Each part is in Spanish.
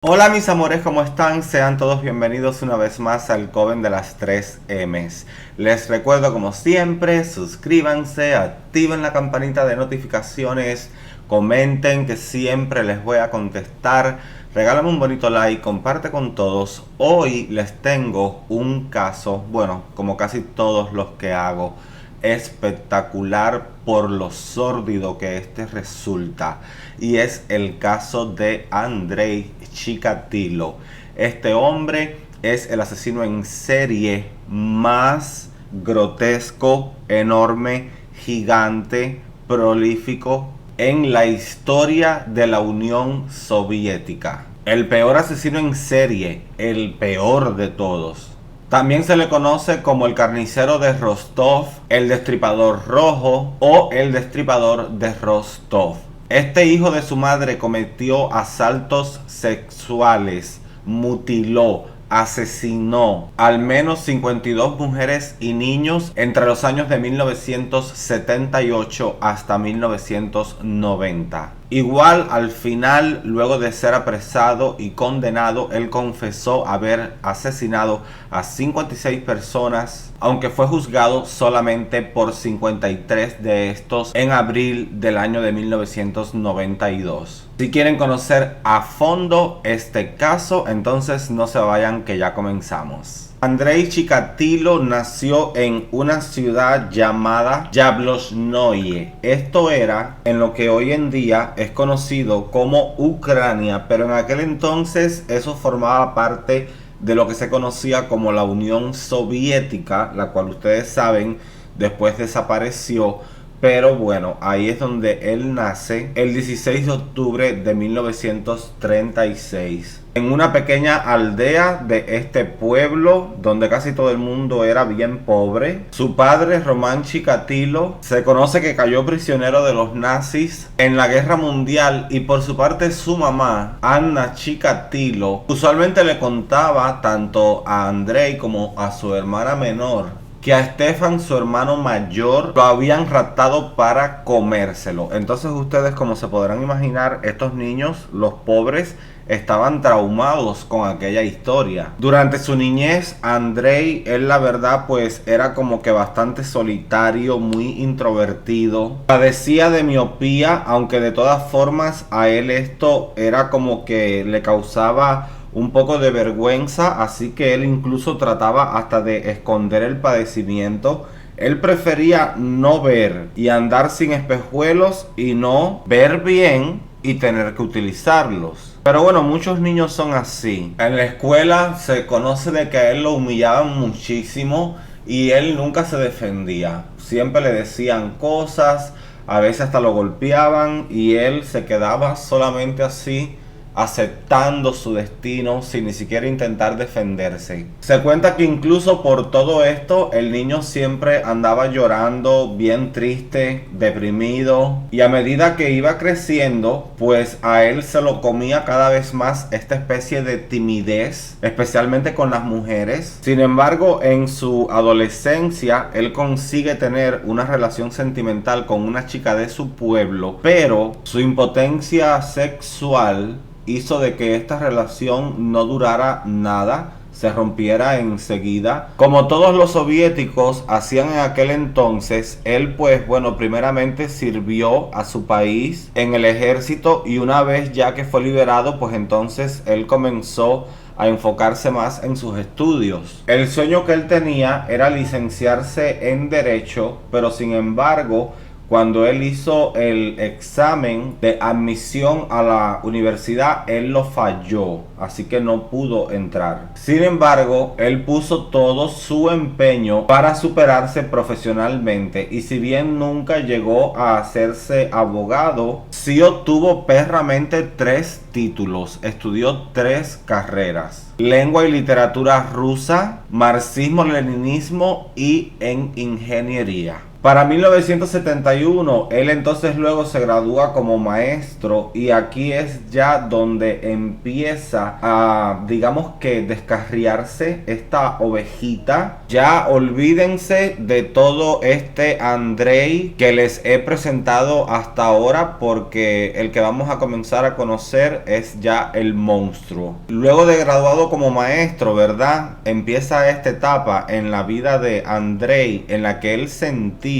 Hola mis amores, ¿cómo están? Sean todos bienvenidos una vez más al Coven de las 3 M's. Les recuerdo como siempre, suscríbanse, activen la campanita de notificaciones, comenten que siempre les voy a contestar, regálame un bonito like, comparte con todos. Hoy les tengo un caso, bueno, como casi todos los que hago, espectacular por lo sórdido que este resulta, y es el caso de Andrei Chikatilo. Este hombre es el asesino en serie más grotesco, enorme, gigante, prolífico en la historia de la Unión Soviética. El peor asesino en serie, el peor de todos. También se le conoce como el carnicero de Rostov, el destripador rojo o el destripador de Rostov. Este hijo de su madre cometió asaltos sexuales, mutiló, asesinó al menos 52 mujeres y niños entre los años de 1978 hasta 1990. Igual al final, luego de ser apresado y condenado, él confesó haber asesinado a 56 personas, aunque fue juzgado solamente por 53 de estos en abril del año de 1992. Si quieren conocer a fondo este caso, entonces no se vayan que ya comenzamos. Andrei Chikatilo nació en una ciudad llamada Yablochnoye. Esto era en lo que hoy en día es conocido como Ucrania, pero en aquel entonces eso formaba parte de lo que se conocía como la Unión Soviética, la cual ustedes saben después desapareció. Pero bueno, ahí es donde él nace el 16 de octubre de 1936. En una pequeña aldea de este pueblo, donde casi todo el mundo era bien pobre. Su padre, Roman Chikatilo, se conoce que cayó prisionero de los nazis en la guerra mundial. Y por su parte su mamá, Anna Chikatilo, usualmente le contaba tanto a Andrei como a su hermana menor que a Stefan, su hermano mayor, lo habían raptado para comérselo. Entonces ustedes, como se podrán imaginar, estos niños, los pobres, estaban traumados con aquella historia. Durante su niñez, Andrei, él la verdad pues era como que bastante solitario, muy introvertido. Padecía de miopía, aunque de todas formas a él esto era como que le causaba un poco de vergüenza, así que él incluso trataba hasta de esconder el padecimiento. Él prefería no ver y andar sin espejuelos y no ver bien y tener que utilizarlos. Pero bueno, muchos niños son así. En la escuela se conoce de que a él lo humillaban muchísimo y él nunca se defendía. Siempre le decían cosas, a veces hasta lo golpeaban y él se quedaba solamente así, aceptando su destino sin ni siquiera intentar defenderse. Se cuenta que incluso por todo esto el niño siempre andaba llorando, bien triste, deprimido, y a medida que iba creciendo pues a él se lo comía cada vez más esta especie de timidez, especialmente con las mujeres. Sin embargo, en su adolescencia él consigue tener una relación sentimental con una chica de su pueblo, pero su impotencia sexual hizo de que esta relación no durara nada, se rompiera enseguida. Como todos los soviéticos hacían en aquel entonces, él pues bueno, primeramente sirvió a su país en el ejército, y una vez ya que fue liberado, pues entonces él comenzó a enfocarse más en sus estudios. El sueño que él tenía era licenciarse en Derecho, pero sin embargo, cuando él hizo el examen de admisión a la universidad, él lo falló, así que no pudo entrar. Sin embargo, él puso todo su empeño para superarse profesionalmente, y si bien nunca llegó a hacerse abogado, sí obtuvo perramente 3 títulos, estudió 3 carreras: lengua y literatura rusa, marxismo-leninismo y en ingeniería. Para 1971, él entonces luego se gradúa como maestro y aquí es ya donde empieza a, digamos que, descarriarse esta ovejita. Ya olvídense de todo este Andrei que les he presentado hasta ahora, porque el que vamos a comenzar a conocer es ya el monstruo. Luego de graduado como maestro, ¿verdad? Empieza esta etapa en la vida de Andrei en la que él sentía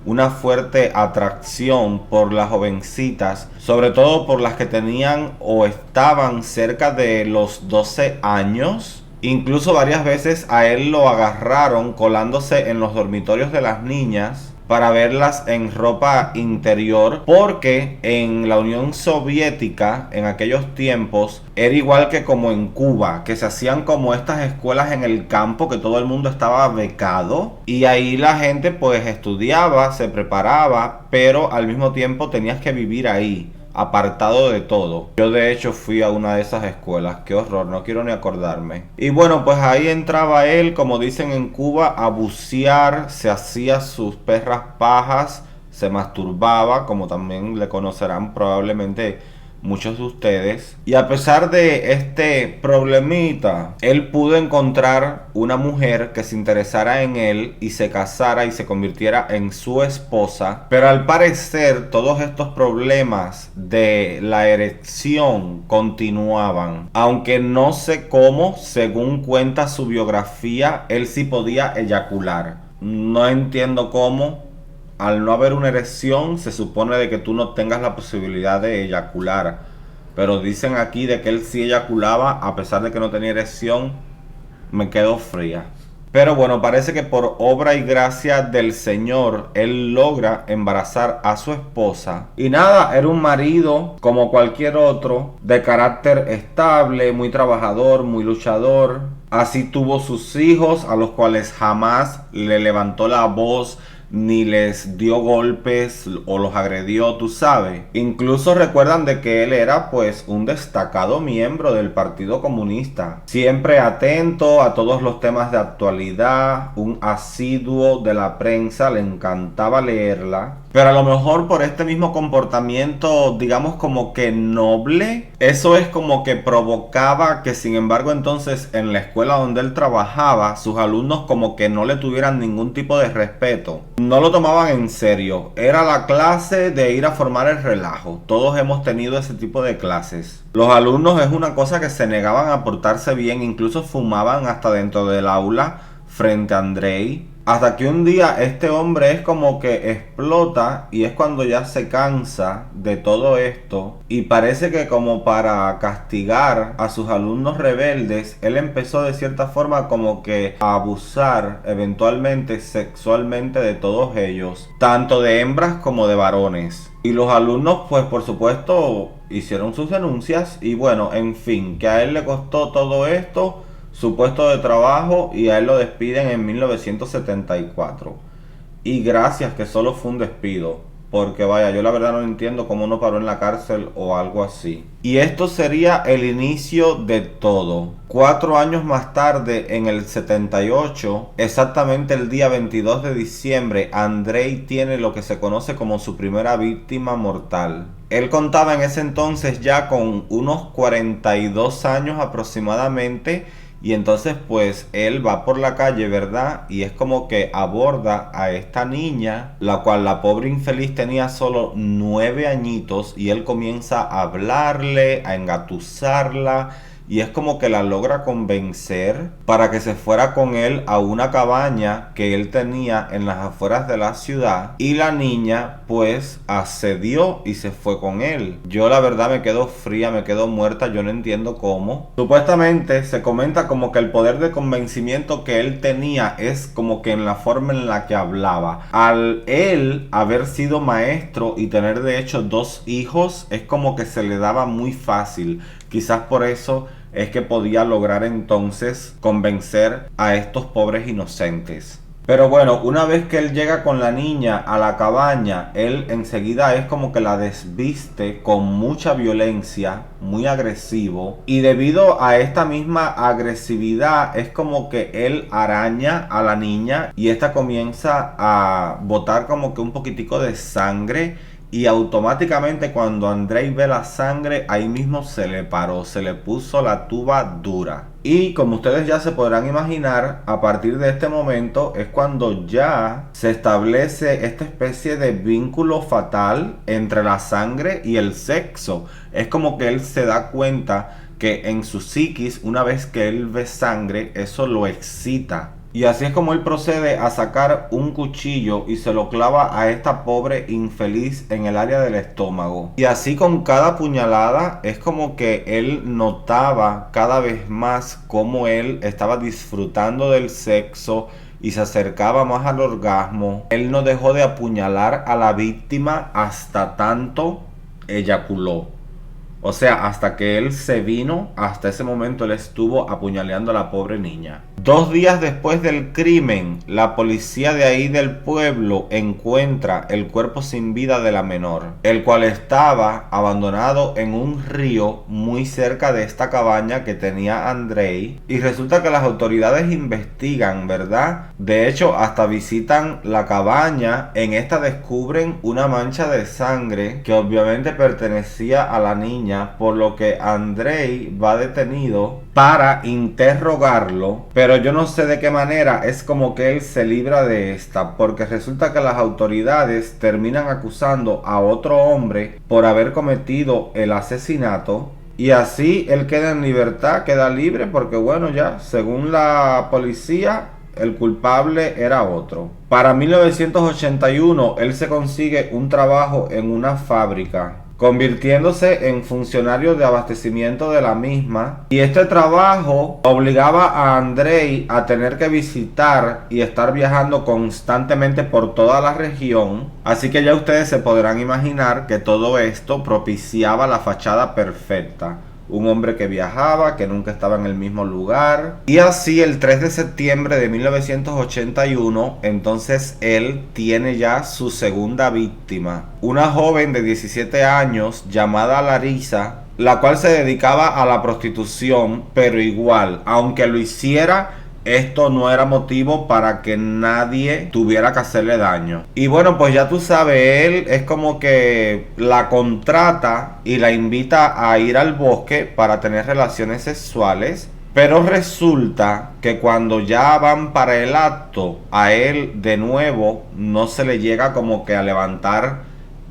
una fuerte atracción por las jovencitas, sobre todo por las que tenían o estaban cerca de los 12 años. Incluso varias veces a él lo agarraron colándose en los dormitorios de las niñas para verlas en ropa interior, porque en la Unión Soviética en aquellos tiempos era igual que como en Cuba, que se hacían como estas escuelas en el campo, que todo el mundo estaba becado y ahí la gente pues estudiaba, se preparaba, pero al mismo tiempo tenías que vivir ahí, apartado de todo. Yo de hecho fui a una de esas escuelas, qué horror, no quiero ni acordarme. Y bueno, pues ahí entraba él, como dicen en Cuba, a bucear, se hacía sus perras pajas, se masturbaba, como también le conocerán probablemente muchos de ustedes. Y a pesar de este problemita, él pudo encontrar una mujer que se interesara en él y se casara y se convirtiera en su esposa. Pero al parecer todos estos problemas de la erección continuaban. Aunque no sé cómo, según cuenta su biografía, él sí podía eyacular. No entiendo cómo. Al no haber una erección, se supone de que tú no tengas la posibilidad de eyacular. Pero dicen aquí de que él sí eyaculaba, a pesar de que no tenía erección. Me quedo fría. Pero bueno, parece que por obra y gracia del Señor, él logra embarazar a su esposa. Y nada, era un marido como cualquier otro, de carácter estable, muy trabajador, muy luchador. Así tuvo sus hijos, a los cuales jamás le levantó la voz, ni les dio golpes o los agredió, tú sabes. Incluso recuerdan de que él era pues un destacado miembro del Partido Comunista, siempre atento a todos los temas de actualidad, un asiduo de la prensa, le encantaba leerla. Pero a lo mejor por este mismo comportamiento, digamos como que noble, eso es como que provocaba que, sin embargo, entonces en la escuela donde él trabajaba, sus alumnos como que no le tuvieran ningún tipo de respeto. No lo tomaban en serio. Era la clase de ir a formar el relajo. Todos hemos tenido ese tipo de clases. Los alumnos es una cosa que se negaban a portarse bien, incluso fumaban hasta dentro del aula frente a Andrei. Hasta que un día este hombre es como que explota y es cuando ya se cansa de todo esto y parece que como para castigar a sus alumnos rebeldes, él empezó de cierta forma como que a abusar eventualmente sexualmente de todos ellos, tanto de hembras como de varones. Y los alumnos pues por supuesto hicieron sus denuncias y bueno, en fin, que a él le costó todo esto su puesto de trabajo y a él lo despiden en 1974. Y gracias que solo fue un despido, porque vaya, yo la verdad no entiendo cómo no paró en la cárcel o algo así. Y esto sería el inicio de todo. 4 años más tarde, en el 78, exactamente el día 22 de diciembre, Andrei tiene lo que se conoce como su primera víctima mortal. Él contaba en ese entonces ya con unos 42 años aproximadamente. Y entonces pues él va por la calle, ¿verdad? Y es como que aborda a esta niña, la cual la pobre infeliz tenía solo 9 añitos, y él comienza a hablarle, a engatusarla, y es como que la logra convencer para que se fuera con él a una cabaña que él tenía en las afueras de la ciudad, y la niña pues accedió y se fue con él. Yo la verdad me quedo fría, me quedo muerta, yo no entiendo cómo. Supuestamente se comenta como que el poder de convencimiento que él tenía es como que en la forma en la que hablaba. Al él haber sido maestro y tener de hecho 2 hijos, es como que se le daba muy fácil. Quizás por eso es que podía lograr entonces convencer a estos pobres inocentes. Pero bueno, una vez que él llega con la niña a la cabaña, él enseguida es como que la desviste con mucha violencia, muy agresivo. Y debido a esta misma agresividad, es como que él araña a la niña y esta comienza a botar como que un poquitico de sangre. Y automáticamente cuando Andrei ve la sangre, ahí mismo se le paró, se le puso la tuba dura. Y como ustedes ya se podrán imaginar, a partir de este momento es cuando ya se establece esta especie de vínculo fatal entre la sangre y el sexo. Es como que él se da cuenta que en su psiquis, una vez que él ve sangre, eso lo excita. Y así es como él procede a sacar un cuchillo y se lo clava a esta pobre infeliz en el área del estómago. Y así con cada puñalada es como que él notaba cada vez más cómo él estaba disfrutando del sexo y se acercaba más al orgasmo. Él no dejó de apuñalar a la víctima hasta tanto eyaculó. O sea, hasta que él se vino, hasta ese momento él estuvo apuñaleando a la pobre niña. 2 días después del crimen, la policía de ahí del pueblo encuentra el cuerpo sin vida de la menor, el cual estaba abandonado en un río muy cerca de esta cabaña que tenía Andrei. Y resulta que las autoridades investigan, ¿verdad? De hecho, hasta visitan la cabaña. En esta descubren una mancha de sangre que obviamente pertenecía a la niña, por lo que Andrei va detenido para interrogarlo, pero yo no sé de qué manera es como que él se libra de esta, porque resulta que las autoridades terminan acusando a otro hombre por haber cometido el asesinato. Y así él queda en libertad, queda libre, porque bueno, ya según la policía el culpable era otro. Para 1981 él se consigue un trabajo en una fábrica, convirtiéndose en funcionario de abastecimiento de la misma. Y este trabajo obligaba a Andrei a tener que visitar y estar viajando constantemente por toda la región. Así que ya ustedes se podrán imaginar que todo esto propiciaba la fachada perfecta. Un hombre que viajaba, que nunca estaba en el mismo lugar. Y así el 3 de septiembre de 1981, entonces él tiene ya su segunda víctima. Una joven de 17 años llamada Larisa, la cual se dedicaba a la prostitución, pero igual, aunque lo hiciera, esto no era motivo para que nadie tuviera que hacerle daño. Y bueno, pues ya tú sabes, él es como que la contrata y la invita a ir al bosque para tener relaciones sexuales. Pero resulta que cuando ya van para el acto, a él de nuevo no se le llega como que a levantar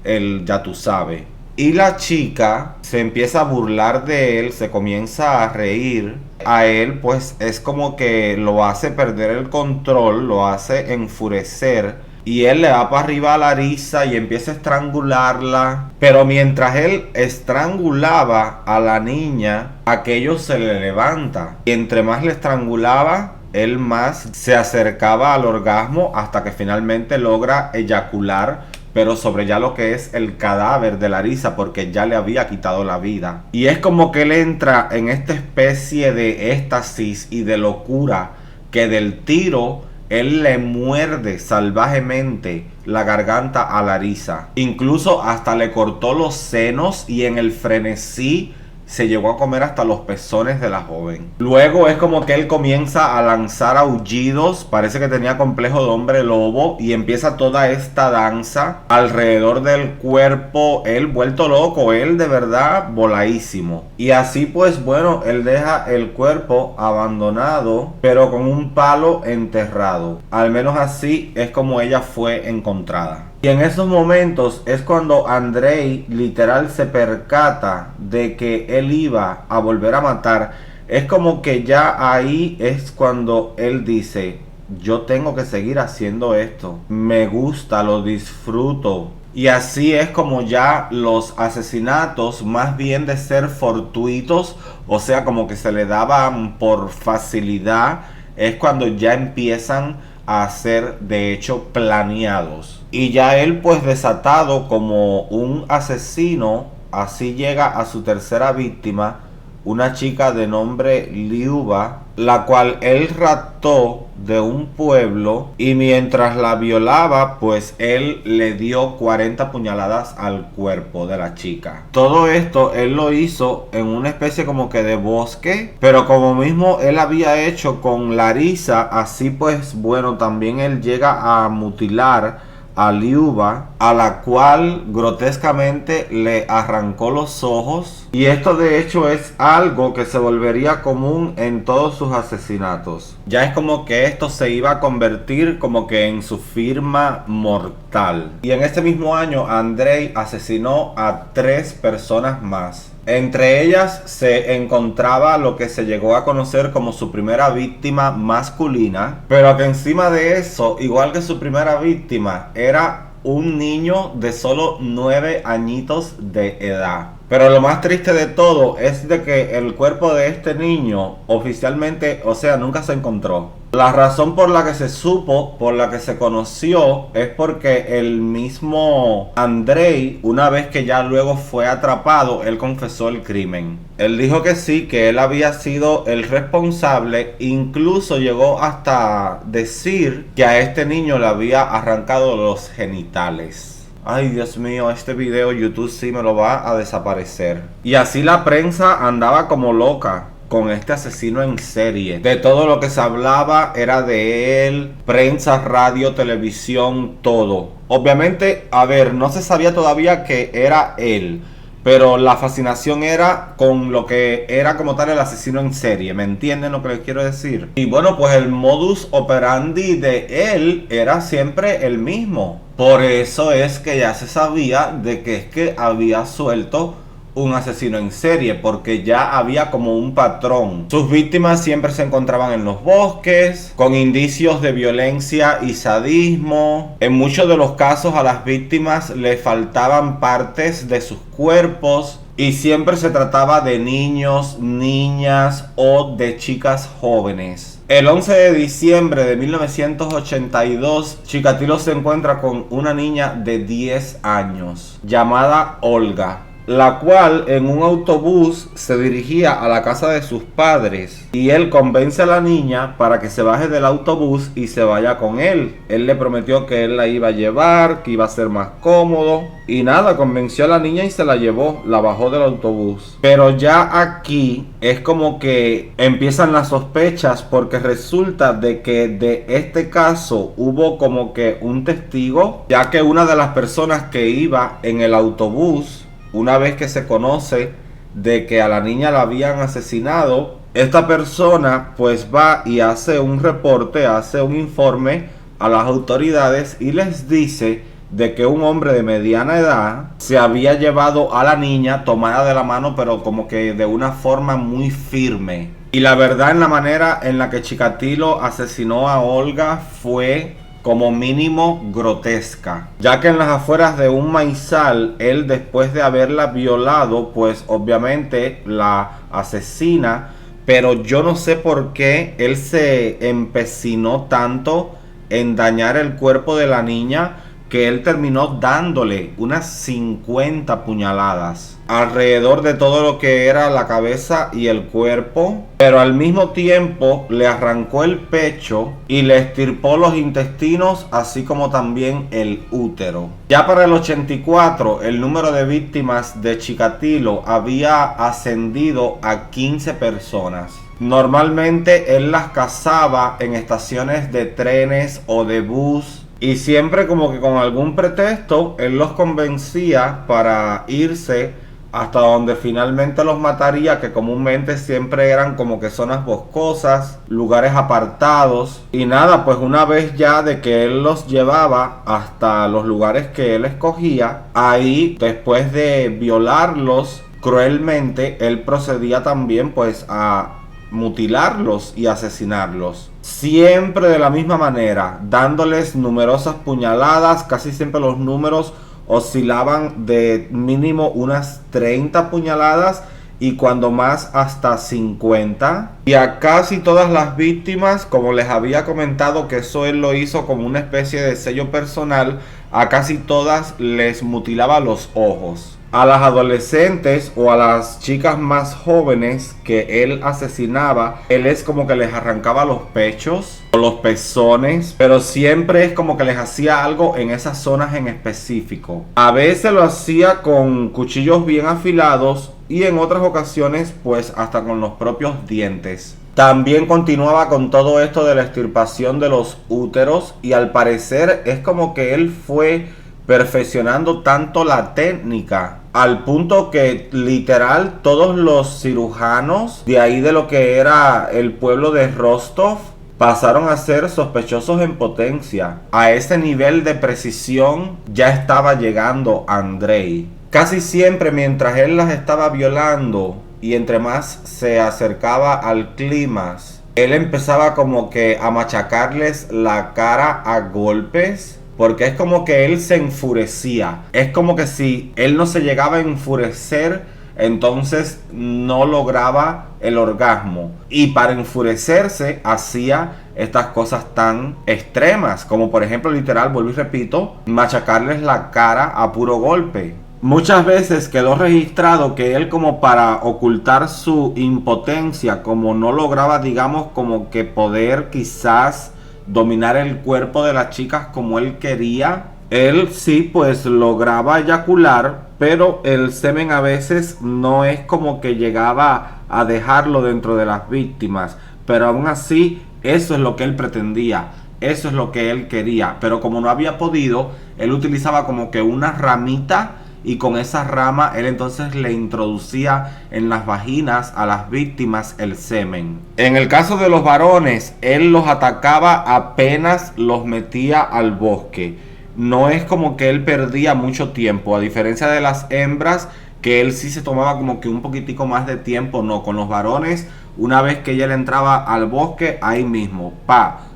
el ya tú sabes. Y la chica se empieza a burlar de él, se comienza a reír. A él pues es como que lo hace perder el control, lo hace enfurecer. Y él le va para arriba a Larisa y empieza a estrangularla. Pero mientras él estrangulaba a la niña, aquello se le levanta. Y entre más le estrangulaba, él más se acercaba al orgasmo hasta que finalmente logra eyacular, pero sobre ya lo que es el cadáver de Larisa, porque ya le había quitado la vida. Y es como que él entra en esta especie de éxtasis y de locura, que del tiro él le muerde salvajemente la garganta a Larisa. Incluso hasta le cortó los senos y en el frenesí se llegó a comer hasta los pezones de la joven. Luego es como que él comienza a lanzar aullidos, parece que tenía complejo de hombre lobo, y empieza toda esta danza alrededor del cuerpo, él vuelto loco, él de verdad voladísimo. Y así pues bueno, él deja el cuerpo abandonado, pero con un palo enterrado. Al menos así es como ella fue encontrada. Y en esos momentos es cuando Andrei literal se percata de que él iba a volver a matar. Es como que ya ahí es cuando él dice, yo tengo que seguir haciendo esto. Me gusta, lo disfruto. Y así es como ya los asesinatos, más bien de ser fortuitos, o sea, como que se le daban por facilidad, es cuando ya empiezan a ser de hecho planeados. Y ya él pues desatado como un asesino, así llega a su tercera víctima, una chica de nombre Liuba, la cual él raptó de un pueblo, y mientras la violaba, pues él le dio 40 puñaladas al cuerpo de la chica. Todo esto él lo hizo en una especie como que de bosque, pero como mismo él había hecho con Larissa, así pues bueno, también él llega a mutilar a Liuba, a la cual grotescamente le arrancó los ojos, y esto de hecho es algo que se volvería común en todos sus asesinatos. Ya es como que esto se iba a convertir como que en su firma mortal. Y en este mismo año Andrei asesinó a 3 personas más. Entre ellas se encontraba lo que se llegó a conocer como su primera víctima masculina, pero que encima de eso, igual que su primera víctima, era un niño de solo 9 añitos de edad. Pero lo más triste de todo es de que el cuerpo de este niño oficialmente, o sea, nunca se encontró. La razón por la que se supo, por la que se conoció, es porque el mismo Andrei, una vez que ya luego fue atrapado, él confesó el crimen. Él dijo que sí, que él había sido el responsable, incluso llegó hasta decir que a este niño le había arrancado los genitales. Ay, Dios mío, este video YouTube sí me lo va a desaparecer. Y así la prensa andaba como loca con este asesino en serie. De todo lo que se hablaba era de él, prensa, radio, televisión, todo. Obviamente, a ver, no se sabía todavía que era él, pero la fascinación era con lo que era como tal el asesino en serie. ¿Me entienden lo que les quiero decir? Y bueno, pues el modus operandi de él era siempre el mismo. Por eso es que ya se sabía de que es que había suelto un asesino en serie, porque ya había como un patrón. Sus víctimas siempre se encontraban en los bosques, con indicios de violencia y sadismo. En muchos de los casos a las víctimas le faltaban partes de sus cuerpos, y siempre se trataba de niños, niñas o de chicas jóvenes. El 11 de diciembre de 1982, Chikatilo se encuentra con una niña de 10 años, llamada Olga, la cual en un autobús se dirigía a la casa de sus padres, y él convence a la niña para que se baje del autobús y se vaya con él. Él le prometió que él la iba a llevar, que iba a ser más cómodo, y nada, convenció a la niña y se la llevó, la bajó del autobús. Pero ya aquí es como que empiezan las sospechas, porque resulta de que de este caso hubo como que un testigo, ya que una de las personas que iba en el autobús, una vez que se conoce de que a la niña la habían asesinado, esta persona pues va y hace un reporte, hace un informe a las autoridades y les dice de que un hombre de mediana edad se había llevado a la niña tomada de la mano, pero como que de una forma muy firme. Y la verdad, en la manera en la que Chikatilo asesinó a Olga fue como mínimo grotesca, ya que en las afueras de un maizal, él, después de haberla violado, pues obviamente la asesina, pero yo no sé por qué él se empecinó tanto en dañar el cuerpo de la niña, que él terminó dándole unas 50 puñaladas alrededor de todo lo que era la cabeza y el cuerpo, pero al mismo tiempo le arrancó el pecho y le extirpó los intestinos, así como también el útero. Ya para el 84, el número de víctimas de Chikatilo había ascendido a 15 personas. Normalmente él las cazaba en estaciones de trenes o de bus, y siempre como que con algún pretexto él los convencía para irse hasta donde finalmente los mataría, que comúnmente siempre eran como que zonas boscosas, lugares apartados. Y nada, pues una vez ya de que él los llevaba hasta los lugares que él escogía, ahí después de violarlos cruelmente, él procedía también pues a mutilarlos y asesinarlos. Siempre de la misma manera, dándoles numerosas puñaladas. Casi siempre los números oscilaban de mínimo unas 30 puñaladas y cuando más hasta 50. Y a casi todas las víctimas, como les había comentado que eso él lo hizo como una especie de sello personal, a casi todas les mutilaba los ojos. A las adolescentes o a las chicas más jóvenes que él asesinaba, él es como que les arrancaba los pechos o los pezones, pero siempre es como que les hacía algo en esas zonas en específico. A veces lo hacía con cuchillos bien afilados y en otras ocasiones pues hasta con los propios dientes. También continuaba con todo esto de la extirpación de los úteros y al parecer es como que él fue perfeccionando tanto la técnica al punto que literal todos los cirujanos de ahí de lo que era el pueblo de Rostov pasaron a ser sospechosos en potencia. A ese nivel de precisión ya estaba llegando Andrei. Casi siempre mientras él las estaba violando y entre más se acercaba al clímax, él empezaba como que a machacarles la cara a golpes. Porque es como que él se enfurecía. Es como que si él no se llegaba a enfurecer, entonces no lograba el orgasmo. Y para enfurecerse hacía estas cosas tan extremas. Como por ejemplo, literal, vuelvo y repito, machacarles la cara a puro golpe. Muchas veces quedó registrado que él, como para ocultar su impotencia, como no lograba, digamos, como que poder quizás dominar el cuerpo de las chicas como él quería, él sí pues lograba eyacular, pero el semen a veces no es como que llegaba a dejarlo dentro de las víctimas, pero aún así eso es lo que él pretendía, eso es lo que él quería, pero como no había podido, él utilizaba como que una ramita y con esa rama él entonces le introducía en las vaginas a las víctimas el semen. En el caso de los varones, él los atacaba apenas los metía al bosque. No es como que él perdía mucho tiempo, a diferencia de las hembras, que él sí se tomaba como que un poquitico más de tiempo. No, con los varones, una vez que ella le entraba al bosque, ahí mismo,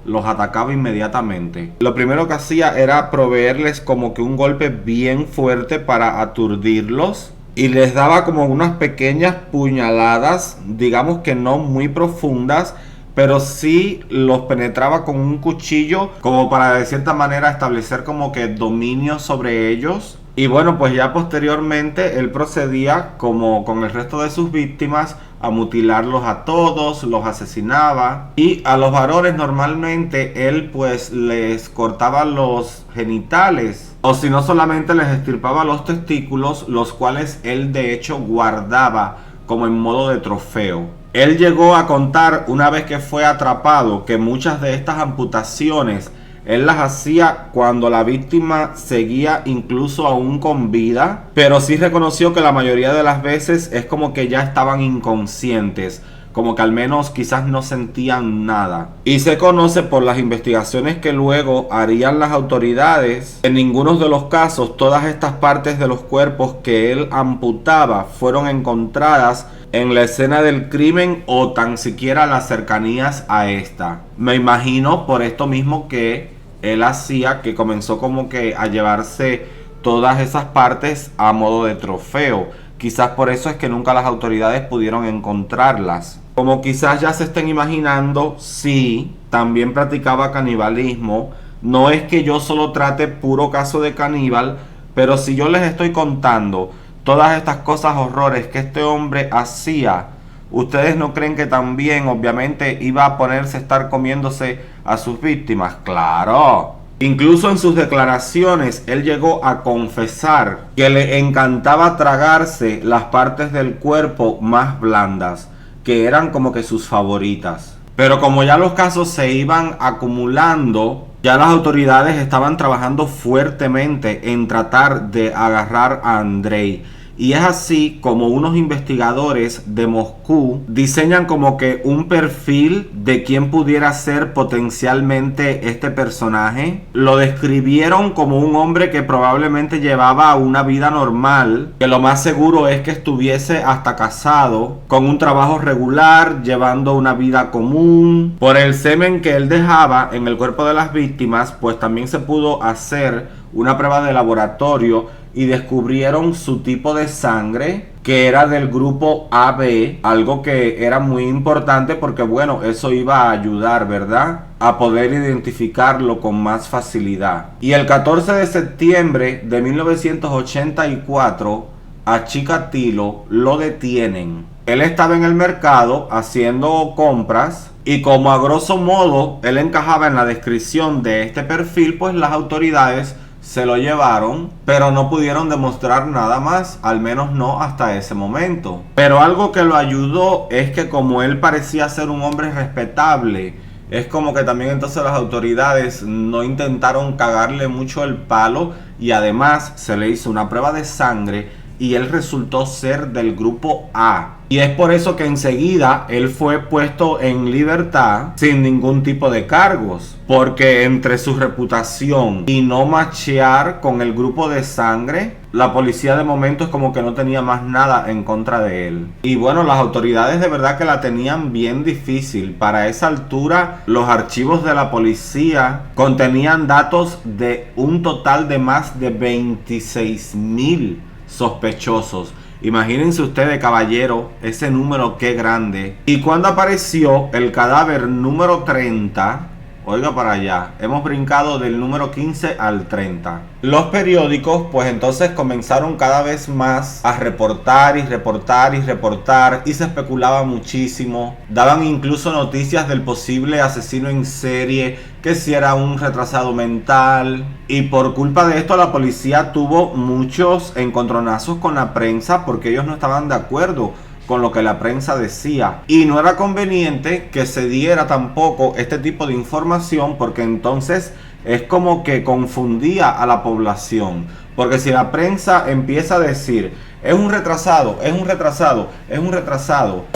los atacaba inmediatamente. Lo primero que hacía era proveerles como que un golpe bien fuerte para aturdirlos y les daba como unas pequeñas puñaladas, digamos que no muy profundas, pero sí los penetraba con un cuchillo como para de cierta manera establecer como que dominio sobre ellos. Y bueno, pues ya posteriormente él procedía como con el resto de sus víctimas a mutilarlos a todos, los asesinaba. Y a los varones normalmente él pues les cortaba los genitales, o si no solamente les extirpaba los testículos, los cuales él de hecho guardaba como en modo de trofeo. Él llegó a contar una vez que fue atrapado que muchas de estas amputaciones él las hacía cuando la víctima seguía incluso aún con vida, pero sí reconoció que la mayoría de las veces es como que ya estaban inconscientes, como que al menos quizás no sentían nada. Y se conoce por las investigaciones que luego harían las autoridades, en ninguno de los casos todas estas partes de los cuerpos que él amputaba fueron encontradas en la escena del crimen o tan siquiera las cercanías a esta. Me imagino por esto mismo que él hacía, que comenzó como que a llevarse todas esas partes a modo de trofeo. Quizás por eso es que nunca las autoridades pudieron encontrarlas. Como quizás ya se estén imaginando, sí, también practicaba canibalismo. No es que yo solo trate puro caso de caníbal, pero si yo les estoy contando todas estas cosas, horrores que este hombre hacía, ¿ustedes no creen que también obviamente iba a ponerse a estar comiéndose a sus víctimas? ¡Claro! Incluso en sus declaraciones él llegó a confesar que le encantaba tragarse las partes del cuerpo más blandas, que eran como que sus favoritas. Pero como ya los casos se iban acumulando, ya las autoridades estaban trabajando fuertemente en tratar de agarrar a Andrei. Y es así como unos investigadores de Moscú diseñan como que un perfil de quién pudiera ser potencialmente este personaje. Lo describieron como un hombre que probablemente llevaba una vida normal, que lo más seguro es que estuviese hasta casado, con un trabajo regular, llevando una vida común. Por el semen que él dejaba en el cuerpo de las víctimas, pues también se pudo hacer una prueba de laboratorio y descubrieron su tipo de sangre, que era del grupo AB, algo que era muy importante porque bueno, eso iba a ayudar, ¿verdad?, a poder identificarlo con más facilidad. Y el 14 de septiembre de 1984, a Chikatilo lo detienen. Él estaba en el mercado haciendo compras y como a grosso modo él encajaba en la descripción de este perfil, pues las autoridades se lo llevaron, pero no pudieron demostrar nada más, al menos no hasta ese momento. Pero algo que lo ayudó es que como él parecía ser un hombre respetable, es como que también entonces las autoridades no intentaron cagarle mucho el palo y además se le hizo una prueba de sangre y él resultó ser del grupo A. Y es por eso que enseguida él fue puesto en libertad sin ningún tipo de cargos. Porque entre su reputación y no machear con el grupo de sangre, la policía de momento es como que no tenía más nada en contra de él. Y bueno, las autoridades de verdad que la tenían bien difícil. Para esa altura, los archivos de la policía contenían datos de un total de más de 26,000 sospechosos. Imagínense ustedes, caballero, ese número qué grande. Y cuando apareció el cadáver número 30, oiga para allá, hemos brincado del número 15 al 30. Los periódicos pues entonces comenzaron cada vez más a reportar y se especulaba muchísimo. Daban incluso noticias del posible asesino en serie, que si era un retrasado mental. Y por culpa de esto la policía tuvo muchos encontronazos con la prensa porque ellos no estaban de acuerdo con lo que la prensa decía. Y no era conveniente que se diera tampoco este tipo de información porque entonces es como que confundía a la población. Porque si la prensa empieza a decir es un retrasado,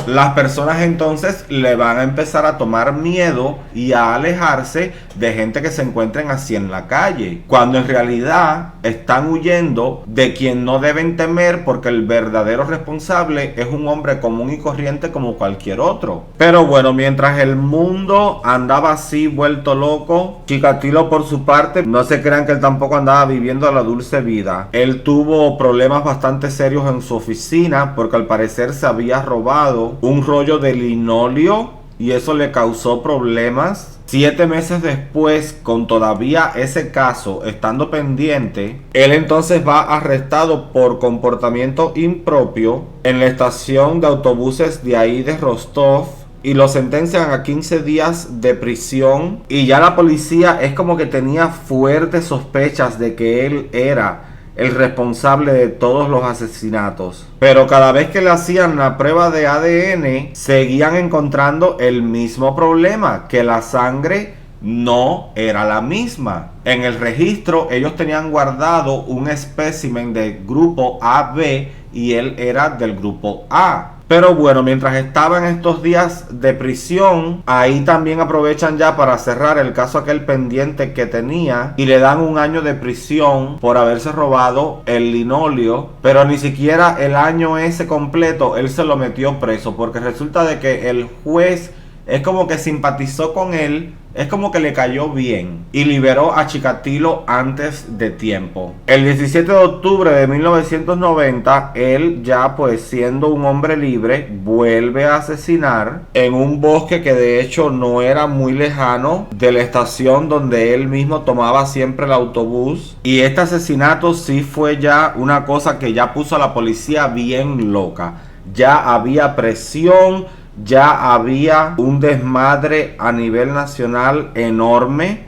las personas entonces le van a empezar a tomar miedo y a alejarse de gente que se encuentren así en la calle, cuando en realidad están huyendo de quien no deben temer, porque el verdadero responsable es un hombre común y corriente como cualquier otro. Pero bueno, mientras el mundo andaba así vuelto loco, Chikatilo por su parte, no se crean que él tampoco andaba viviendo la dulce vida. Él tuvo problemas bastante serios en su oficina porque al parecer se había robado un rollo de linóleo y eso le causó problemas. 7 meses después, con todavía ese caso estando pendiente, él entonces va arrestado por comportamiento impropio en la estación de autobuses de ahí de Rostov y lo sentencian a 15 días de prisión. Y ya la policía es como que tenía fuertes sospechas de que él era el responsable de todos los asesinatos. Pero cada vez que le hacían la prueba de ADN, seguían encontrando el mismo problema, que la sangre no era la misma. En el registro ellos tenían guardado un espécimen del grupo AB y él era del grupo A. Pero bueno, mientras estaba en estos días de prisión, ahí también aprovechan ya para cerrar el caso aquel pendiente que tenía y le dan 1 año de prisión por haberse robado el linóleo. Pero ni siquiera el año ese completo él se lo metió preso, porque resulta de que el juez es como que simpatizó con él, es como que le cayó bien y liberó a Chikatilo antes de tiempo. El 17 de octubre de 1990, él ya pues siendo un hombre libre, vuelve a asesinar en un bosque que de hecho no era muy lejano de la estación donde él mismo tomaba siempre el autobús. Y este asesinato sí fue ya una cosa que ya puso a la policía bien loca. Ya había presión, ya había un desmadre a nivel nacional enorme,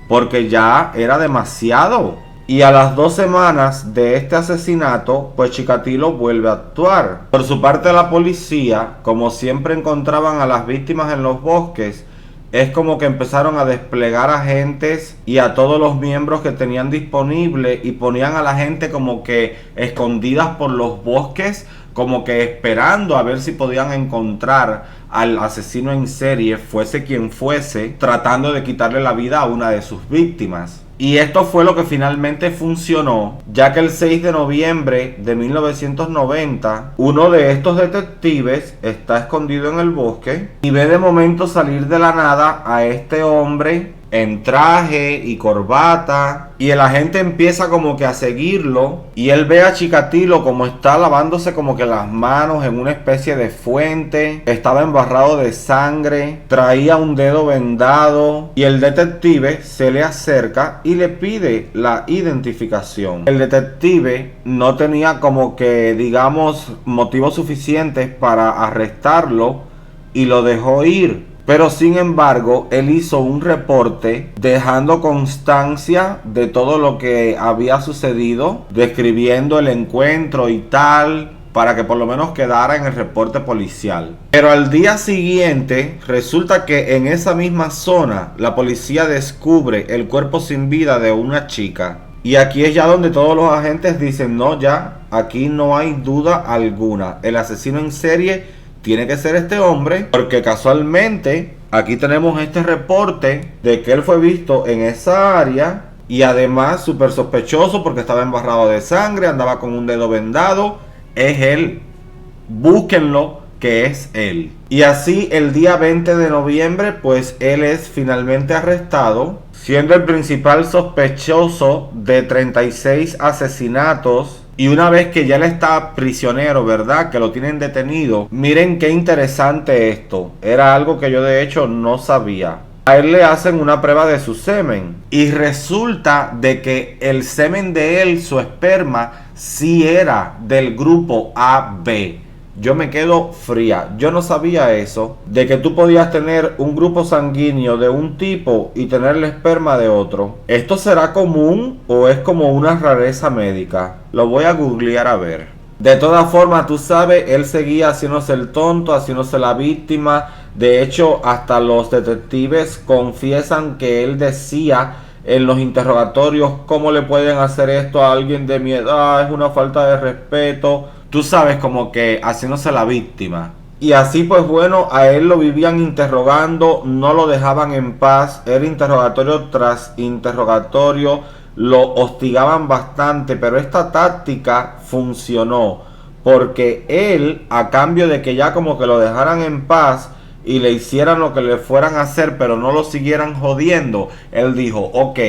porque ya era demasiado. Y a las 2 semanas de este asesinato, pues Chikatilo vuelve a actuar. Por su parte, la policía, como siempre encontraban a las víctimas en los bosques, es como que empezaron a desplegar agentes y a todos los miembros que tenían disponible y ponían a la gente como que escondidas por los bosques, como que esperando a ver si podían encontrar al asesino en serie, fuese quien fuese, tratando de quitarle la vida a una de sus víctimas. Y esto fue lo que finalmente funcionó, ya que el 6 de noviembre de 1990, uno de estos detectives está escondido en el bosque y ve de momento salir de la nada a este hombre en traje y corbata, y el agente empieza como que a seguirlo y él ve a Chikatilo como está lavándose como que las manos en una especie de fuente. Estaba en embarrado de sangre, traía un dedo vendado y el detective se le acerca y le pide la identificación. El detective no tenía como que, digamos, motivos suficientes para arrestarlo y lo dejó ir. Pero sin embargo, él hizo un reporte dejando constancia de todo lo que había sucedido, describiendo el encuentro y tal, para que por lo menos quedara en el reporte policial. Pero al día siguiente, resulta que en esa misma zona, la policía descubre el cuerpo sin vida de una chica. Y aquí es ya donde todos los agentes dicen, no, ya, aquí no hay duda alguna. El asesino en serie tiene que ser este hombre, porque casualmente aquí tenemos este reporte de que él fue visto en esa área y además súper sospechoso porque estaba embarrado de sangre, andaba con un dedo vendado. Es él, búsquenlo, que es él. Y así el día 20 de noviembre pues él es finalmente arrestado, siendo el principal sospechoso de 36 asesinatos. Y una vez que ya él está prisionero, ¿verdad? Que lo tienen detenido. Miren qué interesante esto. Era algo que yo de hecho no sabía. A él le hacen una prueba de su semen. Y resulta de que el semen de él, su esperma, sí era del grupo AB. Yo me quedo fría. Yo no sabía eso. De que tú podías tener un grupo sanguíneo de un tipo y tener el esperma de otro. ¿Esto será común o es como una rareza médica? Lo voy a googlear a ver. De todas formas, tú sabes, él seguía haciéndose el tonto, haciéndose la víctima. De hecho, hasta los detectives confiesan que él decía en los interrogatorios, ¿cómo le pueden hacer esto a alguien de mi edad? Es una falta de respeto. Tú sabes, como que haciéndose la víctima. Y así pues bueno, a él lo vivían interrogando, no lo dejaban en paz. Era interrogatorio tras interrogatorio, lo hostigaban bastante, pero esta táctica funcionó. Porque él, a cambio de que ya como que lo dejaran en paz y le hicieran lo que le fueran a hacer, pero no lo siguieran jodiendo, él dijo, ok,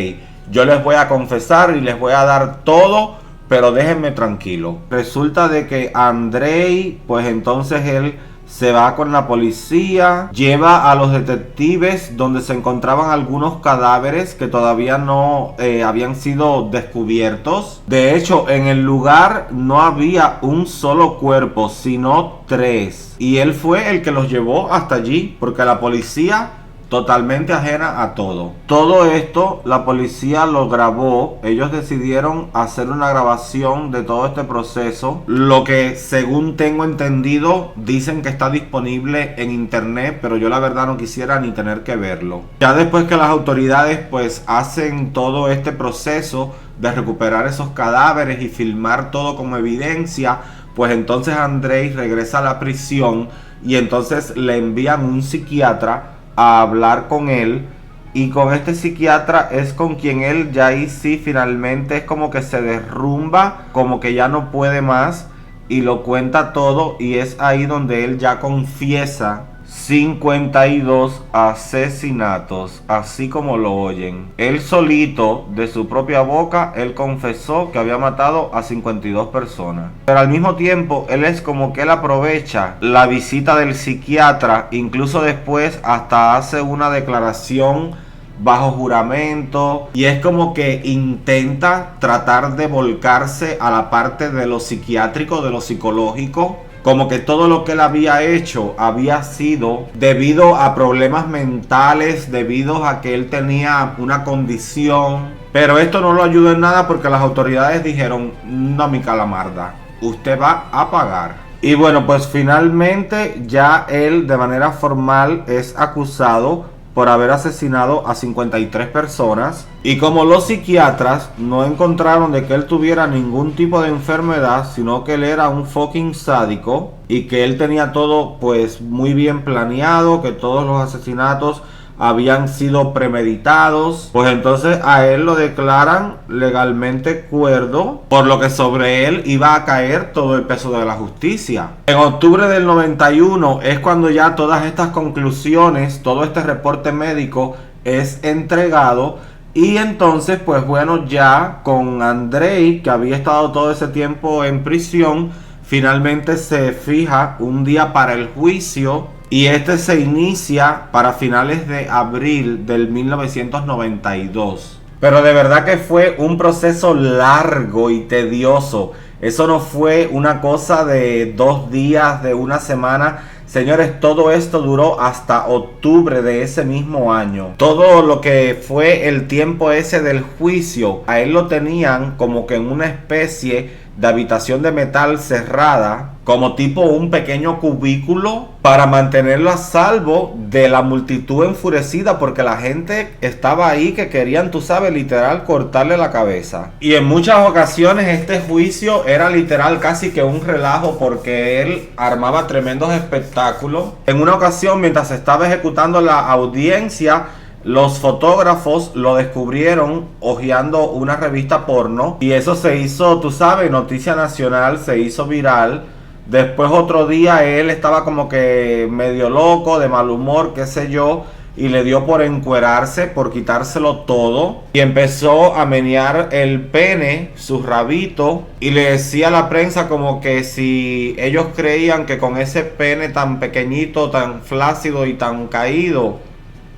yo les voy a confesar y les voy a dar todo, pero déjenme tranquilo. Resulta de que Andrei, pues entonces él se va con la policía, lleva a los detectives donde se encontraban algunos cadáveres que todavía no habían sido descubiertos. De hecho, en el lugar no había un solo cuerpo, sino 3. Y él fue el que los llevó hasta allí, porque la policía totalmente ajena a todo. Todo esto la policía lo grabó. Ellos decidieron hacer una grabación de todo este proceso. Lo que según tengo entendido dicen que está disponible en internet, pero yo la verdad no quisiera ni tener que verlo. Ya después que las autoridades pues hacen todo este proceso de recuperar esos cadáveres y filmar todo como evidencia, pues entonces Andrei regresa a la prisión y entonces le envían un psiquiatra a hablar con él, y con este psiquiatra es con quien él ya ahí sí finalmente es como que se derrumba, como que ya no puede más y lo cuenta todo, y es ahí donde él ya confiesa 52 asesinatos, así como lo oyen. Él solito, de su propia boca, él confesó que había matado a 52 personas. Pero al mismo tiempo, él es como que él aprovecha la visita del psiquiatra, incluso después hasta hace una declaración bajo juramento, y es como que intenta tratar de volcarse a la parte de lo psiquiátrico, de lo psicológico. Como que todo lo que él había hecho había sido debido a problemas mentales, debido a que él tenía una condición. Pero esto no lo ayudó en nada porque las autoridades dijeron, no, mi calamarda, usted va a pagar. Y bueno, pues finalmente ya él de manera formal es acusado por haber asesinado a 53 personas. Y como los psiquiatras no encontraron de que él tuviera ningún tipo de enfermedad, sino que él era un fucking sádico y que él tenía todo pues muy bien planeado, que todos los asesinatos habían sido premeditados, pues entonces a él lo declaran legalmente cuerdo, por lo que sobre él iba a caer todo el peso de la justicia. En octubre del 91 es cuando ya todas estas conclusiones, todo este reporte médico es entregado, y entonces pues bueno, ya con Andrei, que había estado todo ese tiempo en prisión, finalmente se fija un día para el juicio. y este se inicia para finales de abril del 1992. Pero de verdad que fue un proceso largo y tedioso. Eso no fue una cosa de 2 días, de una semana. Señores, todo esto duró hasta octubre de ese mismo año. Todo lo que fue el tiempo ese del juicio, a él lo tenían como que en una especie de habitación de metal cerrada, como tipo un pequeño cubículo, para mantenerlo a salvo de la multitud enfurecida, porque la gente estaba ahí que querían, tú sabes, literal cortarle la cabeza. Y en muchas ocasiones este juicio era literal casi que un relajo, porque él armaba tremendos espectáculos. En una ocasión, mientras se estaba ejecutando la audiencia, los fotógrafos lo descubrieron hojeando una revista porno, y eso se hizo, tú sabes, noticia nacional, se hizo viral. Después otro día él estaba como que medio loco, de mal humor, qué sé yo, y le dio por encuerarse, por quitárselo todo, y empezó a menear el pene, su rabito, y le decía a la prensa como que si ellos creían que con ese pene tan pequeñito, tan flácido y tan caído,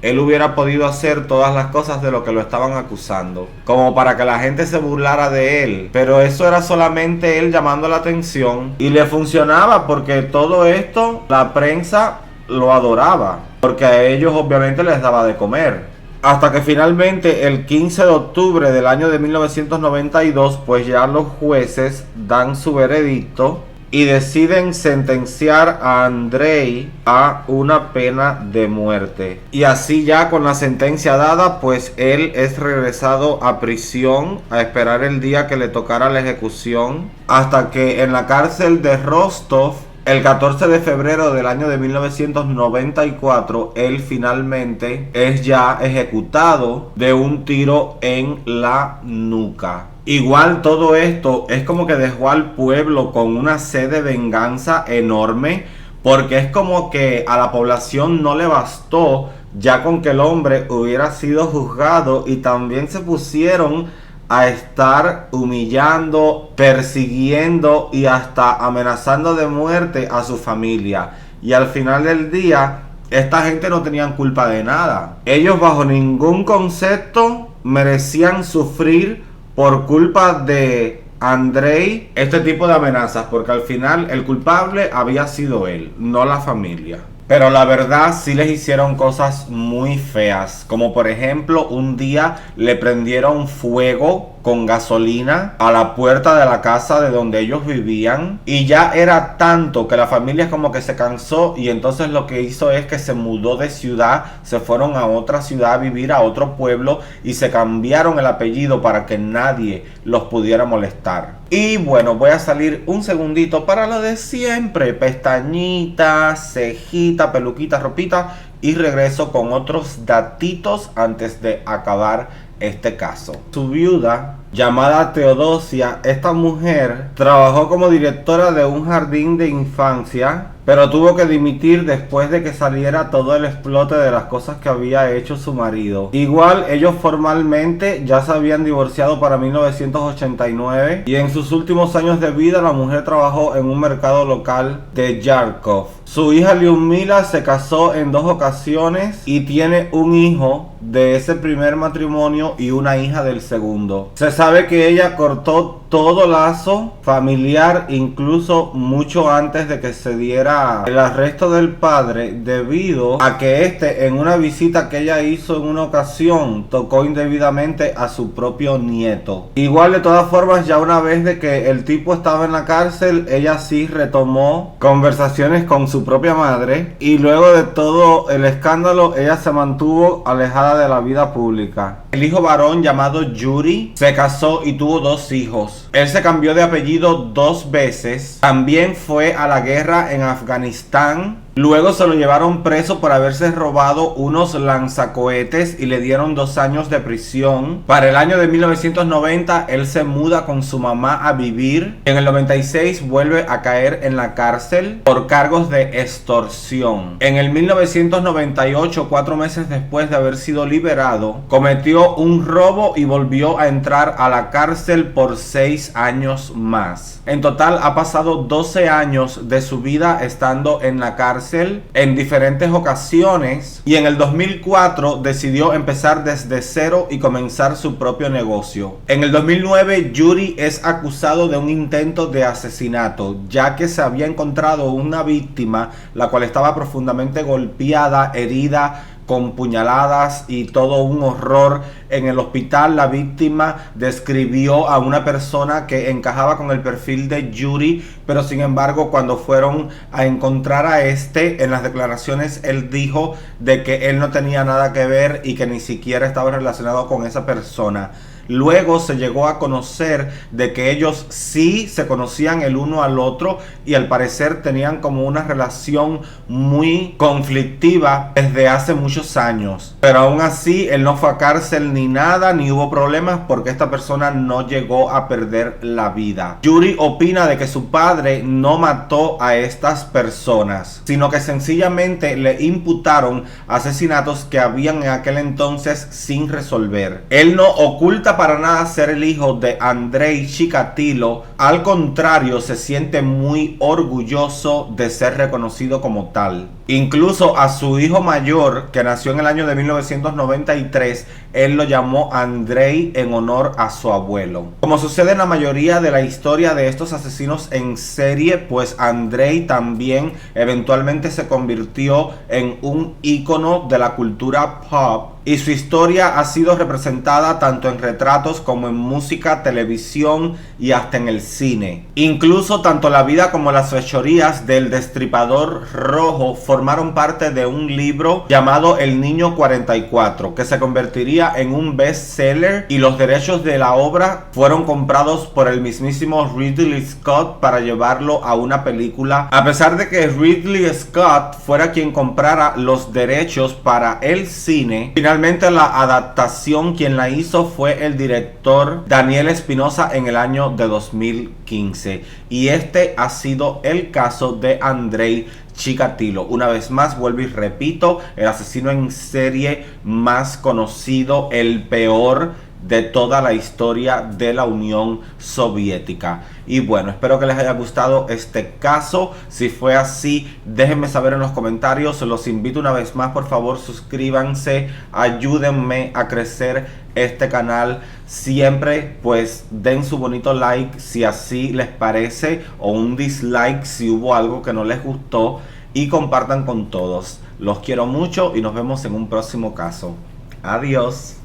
él hubiera podido hacer todas las cosas de lo que lo estaban acusando, como para que la gente se burlara de él. Pero eso era solamente él llamando la atención, y le funcionaba, porque todo esto la prensa lo adoraba, porque a ellos obviamente les daba de comer. Hasta que finalmente el 15 de octubre del año de 1992, pues ya los jueces dan su veredicto y deciden sentenciar a Andrei a una pena de muerte. Y así, ya con la sentencia dada, pues él es regresado a prisión a esperar el día que le tocara la ejecución, hasta que en la cárcel de Rostov, el 14 de febrero del año de 1994, él finalmente es ya ejecutado de un tiro en la nuca. Igual todo esto es como que dejó al pueblo con una sed de venganza enorme, porque es como que a la población no le bastó ya con que el hombre hubiera sido juzgado, y también se pusieron a estar humillando, persiguiendo y hasta amenazando de muerte a su familia. Y al final del día, esta gente no tenían culpa de nada. Ellos bajo ningún concepto merecían sufrir por culpa de Andrei este tipo de amenazas, porque al final el culpable había sido él, no la familia. Pero la verdad sí les hicieron cosas muy feas, como por ejemplo un día le prendieron fuego con gasolina a la puerta de la casa de donde ellos vivían, y ya era tanto que la familia como que se cansó, y entonces lo que hizo es que se mudó de ciudad, se fueron a otra ciudad a vivir, a otro pueblo, y se cambiaron el apellido para que nadie los pudiera molestar. Y bueno, voy a salir un segundito para lo de siempre: pestañita, cejita, peluquita, ropita, y regreso con otros datitos antes de acabar este caso. Su viuda, llamada Teodosia, esta mujer trabajó como directora de un jardín de infancia, pero tuvo que dimitir después de que saliera todo el explote de las cosas que había hecho su marido. Igual ellos formalmente ya se habían divorciado para 1989, y en sus últimos años de vida la mujer trabajó en un mercado local de Yarkov. Su hija Lyudmila se casó en 2 ocasiones y tiene un hijo de ese primer matrimonio y una hija del segundo. Se sabe que ella cortó todo lazo familiar, incluso mucho antes de que se diera el arresto del padre, debido a que este, en una visita que ella hizo en una ocasión, tocó indebidamente a su propio nieto. Igual, de todas formas, ya una vez de que el tipo estaba en la cárcel, ella sí retomó conversaciones con su propia madre, y luego de todo el escándalo ella se mantuvo alejada de la vida pública. El hijo varón, llamado Yuri, se casó y tuvo 2 hijos. Él se cambió de apellido 2 veces. También fue a la guerra en Afganistán. Luego se lo llevaron preso por haberse robado unos lanzacohetes y le dieron 2 años de prisión. Para el año de 1990 él se muda con su mamá a vivir. En el 96 vuelve a caer en la cárcel por cargos de extorsión. En el 1998, 4 meses después de haber sido liberado, cometió un robo y volvió a entrar a la cárcel por 6 años más. En total ha pasado 12 años de su vida estando en la cárcel, cárcel en diferentes ocasiones y en el 2004 decidió empezar desde cero y comenzar su propio negocio. En el 2009 Yuri es acusado de un intento de asesinato, ya que se había encontrado una víctima la cual estaba profundamente golpeada, herida, con puñaladas y todo un horror. En el hospital la víctima describió a una persona que encajaba con el perfil de Yuri, pero sin embargo cuando fueron a encontrar a en las declaraciones él dijo de que él no tenía nada que ver y que ni siquiera estaba relacionado con esa persona. Luego se llegó a conocer de que ellos sí se conocían el uno al otro y al parecer tenían como una relación muy conflictiva desde hace muchos años. Pero aún así él no fue a cárcel ni nada, ni hubo problemas porque esta persona no llegó a perder la vida. Yuri opina de que su padre no mató a estas personas, sino que sencillamente le imputaron asesinatos que habían en aquel entonces sin resolver. Él no oculta para nada ser el hijo de Andrei Chikatilo, al contrario se siente muy orgulloso de ser reconocido como tal. Incluso a su hijo mayor, que nació en el año de 1993, él lo llamó Andrei en honor a su abuelo. Como sucede en la mayoría de la historia de estos asesinos en serie, pues Andrei también eventualmente se convirtió en un ícono de la cultura pop. Y su historia ha sido representada tanto en retratos como en música, televisión y hasta en el cine. Incluso tanto la vida como las fechorías del Destripador Rojo formaron parte de un libro llamado El Niño 44, que se convertiría en un bestseller, y los derechos de la obra fueron comprados por el mismísimo Ridley Scott para llevarlo a una película, a pesar de que Ridley Scott fuera quien comprara los derechos para el cine. Finalmente la adaptación quien la hizo fue el director Daniel Espinosa en el año de 2015, y este ha sido el caso de Andrei Chikatilo. Una vez más vuelvo y repito, el asesino en serie más conocido, el peor de toda la historia de la Unión Soviética. Y bueno, espero que les haya gustado este caso. Si fue así, déjenme saber en los comentarios. Los invito una vez más, por favor, suscríbanse, ayúdenme a crecer este canal. Siempre pues den su bonito like si así les parece, o un dislike si hubo algo que no les gustó, y compartan con todos. Los quiero mucho y nos vemos en un próximo caso. Adiós.